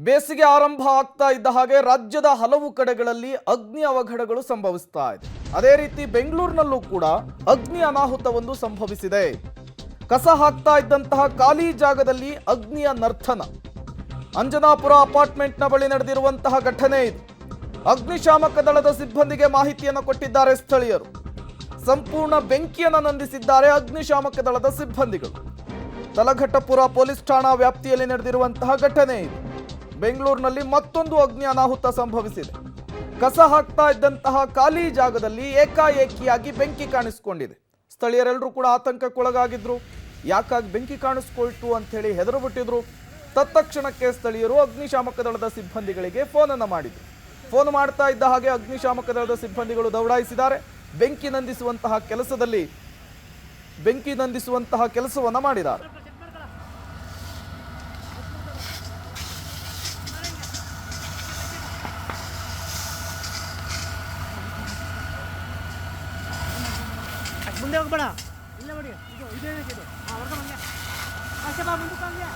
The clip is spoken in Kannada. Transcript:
ಬೇಸಿಗೆ ಆರಂಭ ಆಗ್ತಾ ಇದ್ದ ಹಾಗೆ ರಾಜ್ಯದ ಹಲವು ಕಡೆಗಳಲ್ಲಿ ಅಗ್ನಿ ಅವಘಡಗಳು ಸಂಭವಿಸ್ತಾ ಇದೆ. ಅದೇ ರೀತಿ ಬೆಂಗಳೂರಿನಲ್ಲೂ ಕೂಡ ಅಗ್ನಿ ಅನಾಹುತವೊಂದು ಸಂಭವಿಸಿದೆ. ಕಸ ಹಾಕ್ತಾ ಇದ್ದಂತಹ ಖಾಲಿ ಜಾಗದಲ್ಲಿ ಅಗ್ನಿಯ ನರ್ತನ. ಅಂಜನಾಪುರ ಅಪಾರ್ಟ್ಮೆಂಟ್ನ ಬಳಿ ನಡೆದಿರುವಂತಹ ಘಟನೆ ಇದು. ಅಗ್ನಿಶಾಮಕ ದಳದ ಸಿಬ್ಬಂದಿಗೆ ಮಾಹಿತಿಯನ್ನು ಕೊಟ್ಟಿದ್ದಾರೆ ಸ್ಥಳೀಯರು. ಸಂಪೂರ್ಣ ಬೆಂಕಿಯನ್ನು ನಂದಿಸಿದ್ದಾರೆ ಅಗ್ನಿಶಾಮಕ ದಳದ ಸಿಬ್ಬಂದಿಗಳು. ತಲಘಟ್ಟಪುರ ಪೊಲೀಸ್ ಠಾಣಾ ವ್ಯಾಪ್ತಿಯಲ್ಲಿ ನಡೆದಿರುವಂತಹ ಘಟನೆ ಇದು. ಬೆಂಗಳೂರಿನಲ್ಲಿ ಮತ್ತೊಂದು ಅಗ್ನಿ ಅನಾಹುತ ಸಂಭವಿಸಿದೆ. ಕಸ ಹಾಕ್ತಾ ಇದ್ದಂತಹ ಖಾಲಿ ಜಾಗದಲ್ಲಿ ಏಕಾಏಕಿಯಾಗಿ ಬೆಂಕಿ ಕಾಣಿಸಿಕೊಂಡಿದೆ. ಸ್ಥಳೀಯರೆಲ್ಲರೂ ಕೂಡ ಆತಂಕಕ್ಕೊಳಗಾಗಿದ್ರು. ಯಾಕಾಗಿ ಬೆಂಕಿ ಕಾಣಿಸ್ಕೊಳ್ತು ಅಂತ ಹೇಳಿ ಹೆದರು ಬಿಟ್ಟಿದ್ರು. ತತ್ಕ್ಷಣಕ್ಕೆ ಸ್ಥಳೀಯರು ಅಗ್ನಿಶಾಮಕ ದಳದ ಸಿಬ್ಬಂದಿಗಳಿಗೆ ಫೋನನ್ನು ಮಾಡಿದ್ರು. ಫೋನ್ ಮಾಡ್ತಾ ಇದ್ದ ಹಾಗೆ ಅಗ್ನಿಶಾಮಕ ದಳದ ಸಿಬ್ಬಂದಿಗಳು ದೌಡಾಯಿಸಿದ್ದಾರೆ. ಬೆಂಕಿ ನಂದಿಸುವಂತಹ ಕೆಲಸವನ್ನ ಮಾಡಿದ್ದಾರೆ. ಮುಂದೆ ಹೋಗ್ಬೇಡ, ಇಲ್ಲೇ ಬಡಿ, ಇದು ಇದೇ ಇದು ವರ್ಗ ಬಂದೆ ಅಷ್ಟೇ ಬಾ ಮುಂದಕ್ಕೆ